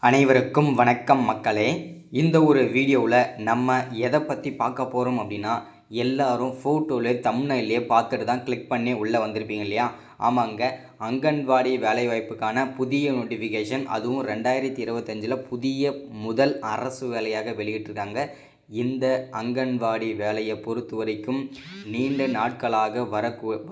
அனைவருக்கும் வணக்கம் மக்களே. இந்த ஒரு வீடியோவில் நம்ம எதை பற்றி பார்க்க போகிறோம் அப்படின்னா, எல்லாரும் ஃபோட்டோவில் தம்ப்நெயிலே பார்த்துட்டு தான் கிளிக் பண்ணி உள்ளே வந்திருப்பீங்க இல்லையா? ஆமாங்க, அங்கன்வாடி வேலைவாய்ப்புக்கான புதிய நோட்டிஃபிகேஷன், அதுவும் 2025 புதிய முதல் அரசு வேலையாக வெளியிட்டிருக்காங்க. இந்த அங்கன்வாடி வேலையை பொறுத்த வரைக்கும் நீண்ட நாட்களாக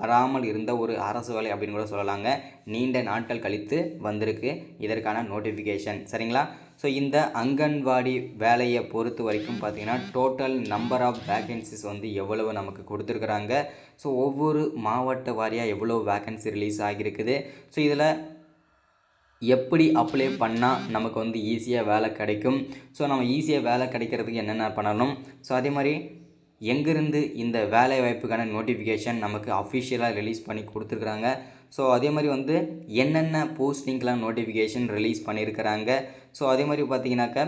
வராமல் இருந்த ஒரு அரசு வேலை அப்படின்னு கூட சொல்லலாங்க. நீண்ட நாட்கள் கழித்து வந்திருக்கு இதற்கான நோட்டிஃபிகேஷன், சரிங்களா? ஸோ இந்த அங்கன்வாடி வேலையை பொறுத்த வரைக்கும் பார்த்திங்கன்னா டோட்டல் நம்பர் ஆஃப் வேக்கன்சிஸ் எவ்வளவு நமக்கு கொடுத்துருக்குறாங்க. ஸோ ஒவ்வொரு மாவட்ட வாரியாக எவ்வளோ வேக்கன்சி ரிலீஸ் ஆகியிருக்குது. ஸோ இதில் எப்படி அப்ளை பண்ணால் நமக்கு ஈஸியாக வேலை கிடைக்கும். ஸோ நம்ம ஈஸியாக வேலை கிடைக்கிறதுக்கு என்னென்ன பண்ணணும், ஸோ அதே மாதிரி எங்கேருந்து இந்த வேலை வாய்ப்புக்கான நோட்டிஃபிகேஷன் நமக்கு அஃபிஷியலாக ரிலீஸ் பண்ணி கொடுத்துருக்குறாங்க. ஸோ அதே மாதிரி என்னென்ன போஸ்டிங்க்கெலாம் நோட்டிஃபிகேஷன் ரிலீஸ் பண்ணியிருக்கிறாங்க. ஸோ அதே மாதிரி பார்த்திங்கனாக்கா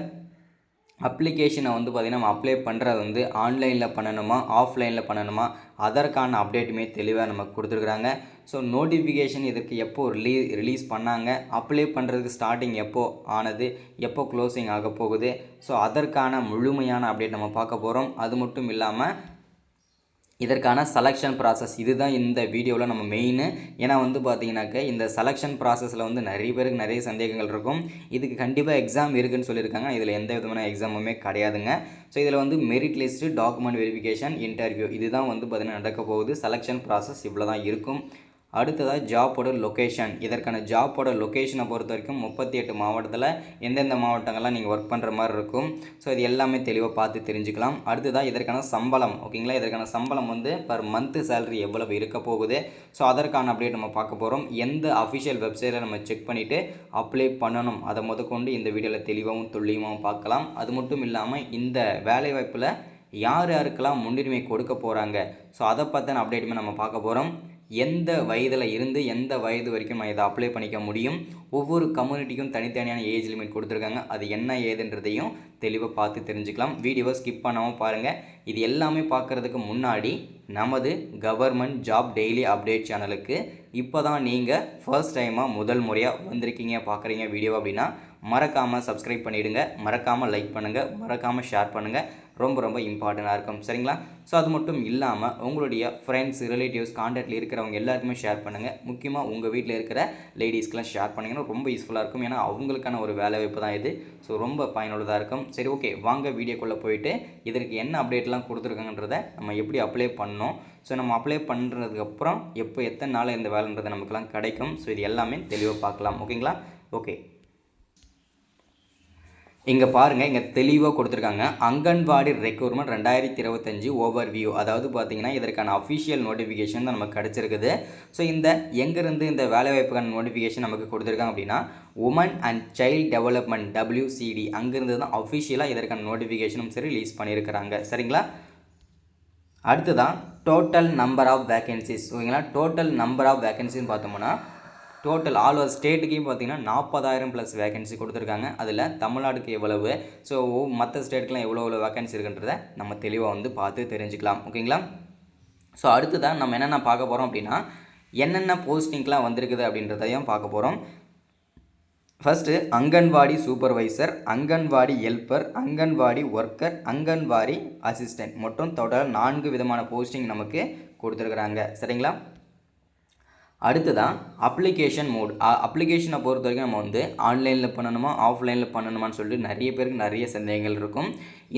அப்ளிகேஷனை பார்த்திங்கன்னா நம்ம அப்ளை பண்ணுறது ஆன்லைனில் பண்ணணுமா ஆஃப்லைனில் பண்ணணுமா, அதற்கான அப்டேட்டுமே தெளிவாக நமக்கு கொடுத்துருக்குறாங்க. ஸோ நோட்டிஃபிகேஷன் இதற்கு எப்போ ரிலீஸ் பண்ணாங்க, அப்ளை பண்ணுறதுக்கு ஸ்டார்டிங் எப்போ ஆனது, எப்போ க்ளோசிங் ஆக போகுது, ஸோ அதற்கான முழுமையான அப்டேட் நம்ம பார்க்க போகிறோம். அது மட்டும் இல்லாமல் இதற்கான செலெக்ஷன் ப்ராசஸ் இதுதான் இந்த வீடியோவில் நம்ம மெயின். ஏன்னா பார்த்திங்கனாக்கா இந்த செலெக்ஷன் ப்ராசஸில் நிறைய பேருக்கு நிறைய சந்தேகங்கள் இருக்கும். இதுக்கு கண்டிப்பாக எக்ஸாம் இருக்குதுன்னு சொல்லியிருக்காங்க. இதில் எந்த விதமான எக்ஸாமுமே கிடையாதுங்க. ஸோ இதில் merit list, document verification, interview இதுதான் பார்த்திங்கன்னா நடக்க போகுது. செலெக்ஷன் ப்ராசஸ் இவ்வளோ தான் இருக்கும். அடுத்ததாக ஜாப்போட லொக்கேஷன். இதற்கான ஜாப்போட லொக்கேஷனை பொறுத்த வரைக்கும் 38 மாவட்டத்தில் எந்தெந்த மாவட்டங்கள்லாம் நீங்கள் ஒர்க் பண்ணுற மாதிரி இருக்கும். ஸோ இது எல்லாமே தெளிவாக பார்த்து தெரிஞ்சுக்கலாம். அடுத்ததாக இதற்கான சம்பளம், ஓகேங்களா? இதற்கான சம்பளம் பர் மந்த்து சேலரி எவ்வளவு இருக்க போகுது, ஸோ அதற்கான அப்டேட் நம்ம பார்க்க போகிறோம். எந்த அஃபிஷியல் வெப்சைட்டில் நம்ம செக் பண்ணிவிட்டு அப்ளை பண்ணணும் அதை முதற்கொண்டு இந்த வீடியோவில் தெளிவாகவும் துல்லியமாகவும் பார்க்கலாம். அது மட்டும் இல்லாமல் இந்த வேலைவாய்ப்பில் யார் யாருக்கெல்லாம் முன்னுரிமை கொடுக்க போகிறாங்க, ஸோ அதை பற்றின அப்டேட்டுமே நம்ம பார்க்க போகிறோம். எந்த வயதில் இருந்து எந்த வயது வரைக்கும் நம்ம இதை அப்ளை பண்ணிக்க முடியும், ஒவ்வொரு கம்யூனிட்டிக்கும் தனித்தனியான ஏஜ் லிமிட் கொடுத்துருக்காங்க. அது என்ன ஏதுன்றதையும் தெளிவாக பார்த்து தெரிஞ்சுக்கலாம். வீடியோவை ஸ்கிப் பண்ணாமல் பாருங்கள். இது எல்லாமே பார்க்குறதுக்கு முன்னாடி நமது கவர்மெண்ட் ஜாப் டெய்லி அப்டேட் சேனலுக்கு இப்போ தான் நீங்கள் ஃபர்ஸ்ட் டைமாக முதல் முறையாக வந்திருக்கீங்க பார்க்குறீங்க வீடியோ அப்படின்னா மறக்காமல் சப்ஸ்கிரைப் பண்ணிவிடுங்க, மறக்காமல் லைக் பண்ணுங்கள், மறக்காமல் ஷேர் பண்ணுங்கள். ரொம்ப இம்பார்ட்டண்ட்டாக இருக்கும், சரிங்களா? ஸோ அது மட்டும் இல்லாமல் உங்களுடைய ஃப்ரெண்ட்ஸ், ரிலேட்டிவ்ஸ், கான்டாக்டில் இருக்கிறவங்க எல்லாருக்குமே ஷேர் பண்ணுங்கள். முக்கியமாக உங்கள் வீட்டில் இருக்கிற லேடிஸ்க்கெலாம் ஷேர் பண்ணிங்கன்னா ரொம்ப யூஸ்ஃபுல்லாக இருக்கும். ஏன்னா அவங்களுக்கான ஒரு வேலை வாய்ப்பு தான் இது. ஸோ ரொம்ப பயனுள்ளதாக இருக்கும். சரி, ஓகே, வாங்க வீடியோக்குள்ளே போயிட்டு இதற்கு என்ன அப்டேட்லாம் கொடுத்துருக்காங்கன்றதை நம்ம எப்படி அப்ளை பண்ணோம், ஸோ நம்ம அப்ளை பண்ணுறதுக்கப்புறம் எத்தனை நாள் இந்த வேலைன்றது நமக்குலாம் கிடைக்கும், ஸோ இது எல்லாமே தெளிவாக பார்க்கலாம், ஓகேங்களா? ஓகே, இங்கே பாருங்கள், இங்கே தெளிவாக கொடுத்துருக்காங்க. Anganwadi recruitment 2025 overview. அதாவது பார்த்திங்கன்னா இதற்கான அஃபிஷியல் நோட்டிஃபிகேஷன் தான் நமக்கு கிடச்சிருக்குது. ஸோ இந்த எங்கேருந்து இந்த வேலைவாய்ப்புக்கான நோட்டிஃபிகேஷன் நமக்கு கொடுத்துருக்காங்க அப்படின்னா woman and child development WCD அங்கேருந்து தான் அஃபிஷியலாக இதற்கான நோட்டிஃபிகேஷனும் சரி ரிலீஸ் பண்ணியிருக்கிறாங்க, சரிங்களா? அடுத்துதான் டோட்டல் நம்பர் ஆஃப் வேக்கன்சிஸ், ஓகேங்களா? டோட்டல் நம்பர் ஆஃப் வேக்கன்சின்னு பார்த்தோம்னா டோட்டல் ஆல் ஓவர் ஸ்டேட்டுக்கையும் பார்த்திங்கன்னா 40,000 ப்ளஸ் வேகன்சி கொடுத்துருக்காங்க. அதில் தமிழ்நாடுக்கு எவ்வளவு, ஸோ மற்ற ஸ்டேட்டுக்கெலாம் எவ்வளோ வேகன்சி இருக்குன்றதை நம்ம தெளிவாக பார்த்து தெரிஞ்சுக்கலாம், ஓகேங்களா? ஸோ அடுத்ததான் நம்ம என்னென்ன பார்க்க போகிறோம் அப்படின்னா என்னென்ன போஸ்டிங்லாம் வந்திருக்குது அப்படின்றதையும் பார்க்க போகிறோம். First anganwadi supervisor, anganwadi helper, anganwadi worker, anganwadi assistant, மொத்தம் டோட்டல் 4 விதமான போஸ்டிங் நமக்கு கொடுத்துருக்குறாங்க, சரிங்களா? அடுத்ததான் அப்ளிகேஷன் மோட். அப்ளிகேஷனை பொறுத்த வரைக்கும் நம்ம ஆன்லைனில் பண்ணணுமா ஆஃப்லைனில் பண்ணணுமான்னு சொல்லிட்டு நிறைய பேருக்கு நிறைய சந்தேகங்கள் இருக்கும்.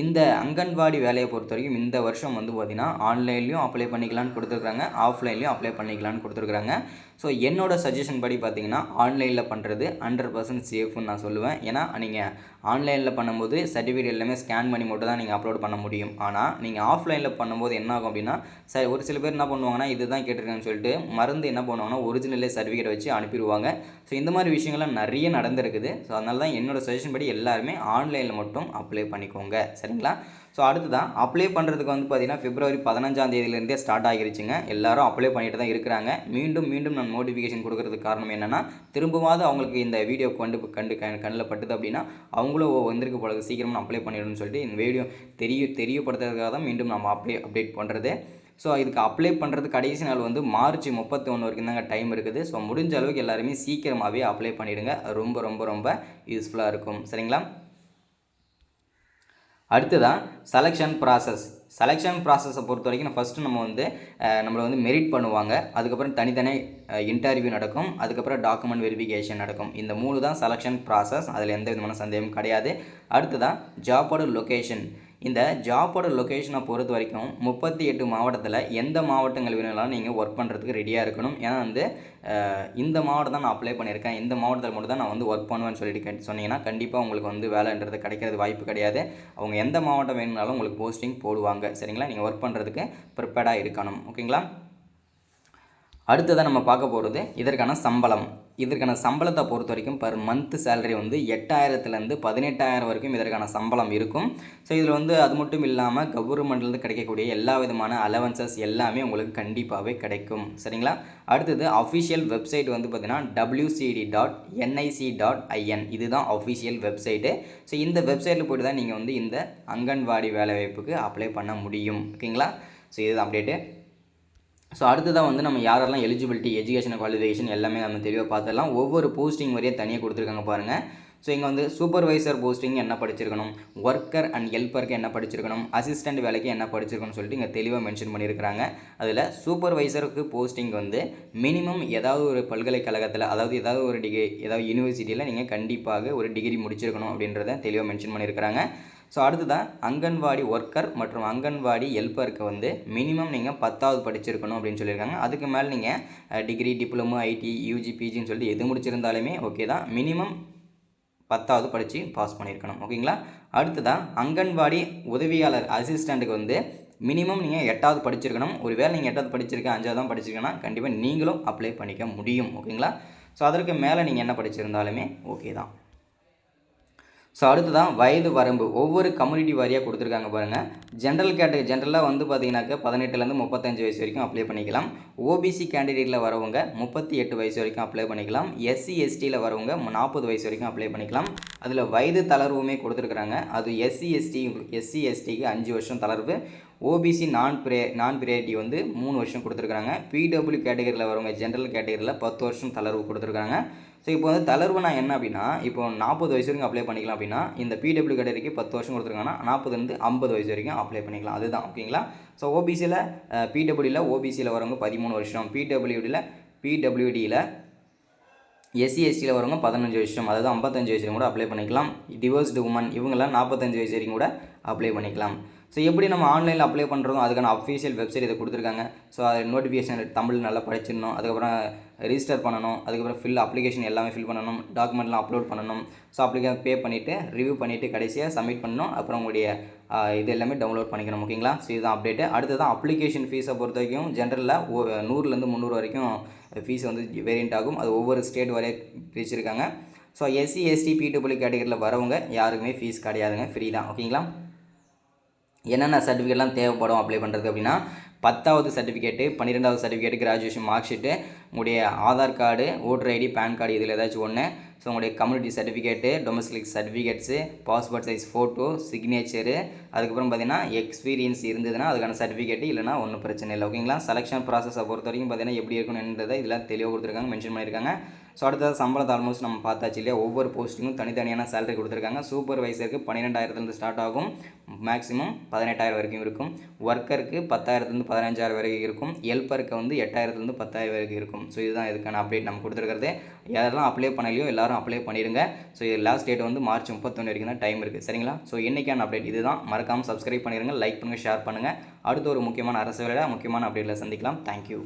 இந்த அங்கன்வாடி வேலையை பொறுத்த வரைக்கும் இந்த வருஷம் பார்த்திங்கன்னா ஆன்லைன்லேயும் அப்ளை பண்ணிக்கலான்னு கொடுத்துருக்குறாங்க, ஆஃப்லைன்லேயும் அப்ளை பண்ணிக்கலான்னு கொடுத்துருக்குறாங்க. ஸோ என்னோடய சஜஷன் படி பார்த்திங்கன்னா ஆன்லைனில் பண்ணுறது 100% சேஃப்னு நான் சொல்லுவேன். ஏன்னா நீங்கள் ஆன்லைனில் பண்ணும்போது சர்டிஃபிகேட் எல்லாமே ஸ்கேன் பண்ணி மட்டும் தான் நீங்கள் அப்லோட் பண்ண முடியும். ஆனால் நீங்கள் ஆஃப்லைனில் பண்ணும்போது என்ன ஆகும் அப்படின்னா ஒரு சில பேர் என்ன பண்ணுவாங்கன்னா இதுதான் கேட்டிருக்காங்கன்னு சொல்லிட்டு மறந்து என்ன பண்ணுவாங்கன்னா ஒரிஜினலே சர்டிஃபிகேட் வச்சு அனுப்பிடுவாங்க. ஸோ இந்த மாதிரி விஷயங்கள்லாம் நிறைய நடந்திருக்குது. ஸோ அதனால தான் என்னோடய சஜஷன் படி எல்லாருமே ஆன்லைனில் மட்டும் அப்ளை பண்ணிக்கோங்க, சரிங்களா? ஸோ அடுத்ததான் அப்ளை பண்ணுறதுக்கு பார்த்திங்கன்னா பிப்ரவரி 15ஆம் தேதியிலேருந்தே ஸ்டார்ட் ஆகிருச்சுங்க. எல்லாரும் அப்ளை பண்ணிட்டு தான் இருக்கிறாங்க. மீண்டும் நான் நோட்டிஃபிகேஷன் கொடுக்கறதுக்கு காரணம் என்னென்னா திரும்பவாவது அவங்களுக்கு இந்த வீடியோ கண்ணில் பட்டுது அப்படின்னா அவங்களும் வந்திருக்க போல சீக்கிரமாக அப்ளை பண்ணிடணும்னு சொல்லிட்டு இந்த வீடியோ தெரியப்படுத்துறதுக்காக தான் மீண்டும் நம்ம அப்டேட் பண்ணுறது. ஸோ இதுக்கு அப்ளை பண்ணுறது கடைசி நாள் வந்து மார்ச் 31 வரைக்கும் தாங்க டைம் இருக்குது. ஸோ முடிஞ்ச அளவுக்கு எல்லாருமே சீக்கிரமாகவே அப்ளை பண்ணிவிடுங்க. ரொம்ப ரொம்ப ரொம்ப யூஸ்ஃபுல்லாக இருக்கும். சரிங்களா? அடுத்ததான் செலெக்ஷன் ப்ராசஸை பொறுத்த வரைக்கும் ஃபஸ்ட்டு நம்ம வந்து நம்மளை வந்து மெரிட் பண்ணுவாங்க. அதுக்கப்புறம் தனித்தனி இன்டர்வியூ நடக்கும். அதுக்கப்புறம் டாக்குமெண்ட் வெரிஃபிகேஷன் நடக்கும். இந்த 3 தான் செலெக்ஷன் ப்ராசஸ். அதில் எந்த விதமான சந்தேகமும் கிடையாது. அடுத்ததான் ஜாபோட லொக்கேஷன். இந்த ஜாபோட லொக்கேஷனை பொறுத்த வரைக்கும் 38 மாவட்டத்தில் எந்த மாவட்டங்கள் வேணும்னாலும் நீங்கள் ஒர்க் பண்ணுறதுக்கு ரெடியாக இருக்கணும். ஏன்னா வந்து இந்த மாவட்டம் தான் நான் அப்ளை பண்ணியிருக்கேன், இந்த மாவட்டத்தில் மட்டும் தான் நான் வந்து ஒர்க் பண்ணுவேன்னு சொல்லிட்டு சொன்னீங்கன்னா கண்டிப்பாக உங்களுக்கு வந்து வேலைன்றது கிடைக்கிறது வாய்ப்பு கிடையாது. அவங்க எந்த மாவட்டம் வேணும்னாலும் உங்களுக்கு போஸ்டிங் போடுவாங்க. சரிங்களா? நீங்கள் ஒர்க் பண்ணுறதுக்கு ப்ரிப்பேர்டாக இருக்கணும். ஓகேங்களா? அடுத்ததான் நம்ம பார்க்க போகிறது இதற்கான சம்பளத்தை பொறுத்த வரைக்கும் பர் மந்த் சேலரி வந்து 8,000லேருந்து 18,000 வரைக்கும் இதற்கான சம்பளம் இருக்கும். ஸோ இதில் வந்து அது மட்டும் இல்லாமல் கவர்மெண்ட்லேருந்து கிடைக்கக்கூடிய எல்லா விதமான அலவன்சஸ் எல்லாமே உங்களுக்கு கண்டிப்பாகவே கிடைக்கும். சரிங்களா? அடுத்தது அஃபிஷியல் வெப்சைட் வந்து பார்த்திங்கன்னா wcd.nic.in இதுதான் அஃபிஷியல் வெப்சைட்டு. ஸோ இந்த வெப்சைட்டில் போய்ட்டு தான் நீங்கள் வந்து இந்த அங்கன்வாடி வேலைவாய்ப்புக்கு அப்ளை பண்ண முடியும். ஓகேங்களா? ஸோ இதுதான் அப்டேட்டு. ஸோ அடுத்ததாக வந்து நம்ம யாரெல்லாம் எலிஜிபிலிட்டி, எஜுகேஷன் குவாலிஃபிகேஷன் எல்லாமே நம்ம தெளிவாக பார்த்துடலாம். ஒவ்வொரு போஸ்டிங் வரையே தனியாக கொடுத்துருக்காங்க பாருங்கள். ஸோ இங்கே வந்து சூப்பர்வைசர் போஸ்டிங் என்ன படிச்சிருக்கணும், ஒர்க்கர் அண்ட் ஹெல்ப்பருக்கு என்ன படிச்சிருக்கணும், அசிஸ்டன்ட் வேலைக்கு என்ன படிச்சிருக்கணும்னு சொல்லிட்டு இங்கே தெளிவாக மென்ஷன் பண்ணியிருக்கிறாங்க. அதில் சூப்பர்வைசருக்கு போஸ்டிங் வந்து மினிமம் ஏதாவது ஒரு பல்கலைக்கழகத்தில், அதாவது ஏதாவது ஒரு ஏதாவது யூனிவர்சிட்டியில் நீங்கள் கண்டிப்பாக ஒரு டிகிரி முடிச்சிருக்கணும் அப்படின்றத தெளிவாக மென்ஷன் பண்ணியிருக்கிறாங்க. ஸோ அடுத்ததான் அங்கன்வாடி ஒர்க்கர் மற்றும் அங்கன்வாடி ஹெல்ப்பருக்கு வந்து மினிமம் நீங்கள் 10வது படிச்சிருக்கணும் அப்படின்னு சொல்லியிருக்காங்க. அதுக்கு மேலே நீங்கள் டிகிரி, டிப்ளமோ, ஐடி, யூஜி, பிஜின்னு சொல்லிட்டு எது முடிச்சிருந்தாலுமே ஓகே தான். மினிமம் 10வது படித்து பாஸ் பண்ணியிருக்கணும். ஓகேங்களா? அடுத்ததான் அங்கன்வாடி உதவியாளர் அசிஸ்டண்ட்டுக்கு வந்து மினிமம் நீங்கள் 8வது படிச்சிருக்கணும். ஒருவேளை நீங்கள் 8வது படிச்சிருக்க 5வது தான் படிச்சிருக்கீங்கன்னா கண்டிப்பாக நீங்களும் அப்ளை பண்ணிக்க முடியும். ஓகேங்களா? ஸோ அதற்கு மேலே நீங்கள் என்ன படிச்சிருந்தாலுமே ஓகே தான். ஸோ அடுத்ததான் வயது வரம்பு ஒவ்வொரு கம்யூனிட்டி வாரியாக கொடுத்துருக்காங்க பாருங்கள். ஜென்ரலாக வந்து பார்த்தீங்கன்னாக்கா 18லேருந்து 35 வயசு வரைக்கும் அப்ளை பண்ணிக்கலாம். ஓபிசி கேண்டிடேட்டில் வரவங்க 38 வயசு வரைக்கும் அப்ளை பண்ணிக்கலாம். எஸ்சி எஸ்டியில் வரவங்க 40 வயசு வரைக்கும் அப்ளை பண்ணிக்கலாம். அதில் வயது தளர்வுமே கொடுத்துருக்குறாங்க. அது எஸ்சி எஸ்டிக்கு 5 வருஷம் தளர்வு. ஓபிசி நான் ப்ரையாரிட்டி வந்து 3 வருஷம் கொடுத்துருக்குறாங்க. பிடபிள்யூ கேட்டகரியில் வரவங்க ஜென்ரல் கேட்டகரியில் 10 வருஷம் தளர்வு கொடுத்துருக்குறாங்க. ஸோ இப்போ வந்து தளர்வுனா என்ன அப்படின்னா, இப்போ 40 வயசு வரைக்கும் அப்ளை பண்ணிக்கலாம் அப்படின்னா இந்த பிடபிள்யூ கேட்டகரிக்கு 10 வருஷம் கொடுத்துருக்காங்கன்னா 40லேருந்து 50 வயசு வரைக்கும் அப்ளை பண்ணிக்கலாம். அதுதான். ஓகேங்களா? ஸோ ஓபிசியில் பிடபிள்யூவில் ஓபிசியில் வரவங்க 13 வருஷம், பிடபிள்யூடியில் எஸ்சி எஸ்டியில் வரவங்க 15 வருஷம், அதாவது 55 வயசு வரைக்கும் கூட அப்ளை பண்ணிக்கலாம். டிவோர்ஸ்டு உமன் இவங்கெல்லாம் 45 வயசு வரைக்கும் கூட அப்ளை பண்ணிக்கலாம். ஸோ எப்படி நம்ம ஆன்லைனில் அப்ளை பண்ணுறோம் அதுக்கான அஃபிஷியல் வெப்சைட் இதை கொடுத்துருக்காங்க. ஸோ அது நோட்டிஃபிகேஷன் தமிழ் நல்லா படிச்சிடணும். அதுக்கப்புறம் ரிஜிஸ்டர் பண்ணணும். அதுக்கப்புறம் அப்ளிகேஷன் எல்லாமே ஃபில் பண்ணணும். டாக்குமெண்ட்லாம் அப்லோட் பண்ணணும். ஸோ அப்ளிகேஷன் பே பண்ணிவிட்டு ரிவ்யூ பண்ணிவிட்டு கடைசியாக சப்மிட் பண்ணணும். அப்புறம் உங்களுடைய இது எல்லாமே டவுன்லோட் பண்ணிக்கணும். ஓகேங்களா? ஸோ இதுதான் அப்டேட்டு. அடுத்ததான் அப்ளிகேஷன் ஃபீஸை பொறுத்த வரைக்கும் ஜென்ரலில் 100லேருந்து 300 வரைக்கும் ஃபீஸ் வந்து வேரியண்ட் ஆகும். அது ஒவ்வொரு ஸ்டேட் வரைய பிரிச்சிருக்காங்க. ஸோ எஸ்சி எஸ்டி பிடபிள்யூ கேட்டகரியில் வரவங்க யாருக்குமே ஃபீஸ் கிடையாதுங்க, ஃப்ரீ தான். ஓகேங்களா? என்னென்ன சர்டிஃபிகேட்லாம் தேவைப்படும் அப்ளை பண்ணுறது அப்படின்னா 10வது சர்டிஃபிகேட்டு, 12வது சர்டிஃபிகேட்டு, கிராஜுவேஷன் மார்க் ஷீட்டு, உங்களுடைய Aadhaar card, voter ID, PAN card இதில் ஏதாச்சும் ஒன்று. ஸோ உங்களுடைய community certificate, domestic certificates, passport size photo, signature, அதுக்கப்புறம் பார்த்தீங்கன்னா எக்ஸ்பீரியன்ஸ் இருந்ததுன்னா அதுக்கான சர்டிஃபிகேட்டு, இல்லைனா ஒன்றும் பிரச்சனை இல்லை. ஓகேங்களா? செலெக்ஷன் ப்ராசஸை பொறுத்த வரைக்கும் பார்த்தீங்கன்னா எப்படி இருக்கணுன்றதை இதில் தெளிவாக கொடுத்துருக்காங்க, மென்ஷன் பண்ணியிருக்காங்க. ஸோ அடுத்தது சம்பளத்தை ஆல்மோஸ்ட் நம்ம பார்த்தாச்சு இல்லையா? ஒவ்வொரு போஸ்டிங்கும் தனித்தனியான சேலரி கொடுத்துருக்காங்க. சூப்பர்வைசருக்கு 12,000லேருந்து ஸ்டார்ட் ஆகும், மேக்ஸிமம் 18,000 வரைக்கும் இருக்கும். ஒர்க்கருக்கு 10,000லேருந்து 15,000 வரைக்கும் இருக்கும். ஹெல்ப்பருக்கு வந்து 8,000லேருந்து 10,000 வரைக்கும் இருக்கும். ஸோ இதுதான் இதுக்கான அப்டேட் நம்ம கொடுத்துருக்கிறது. யாரெல்லாம் அப்ளை பண்ணலையோ எல்லாரும் அப்ளை பண்ணிடுங்க. ஸோ இது லாஸ்ட் டேட் வந்து மார்ச் 31 வரைக்கும் தான் டைம் இருக்குது. சரிங்களா? ஸோ இன்றைக்கான அப்டேட் இதுதான். மறக்காமல் சப்ஸ்கிரைப் பண்ணிடுங்க, லைக் பண்ணுங்கள், ஷேர் பண்ணுங்கள். அடுத்த ஒரு முக்கியமான அரசு வேலை முக்கியமான அப்டேட்டில் சந்திக்கலாம். தேங்க்யூ.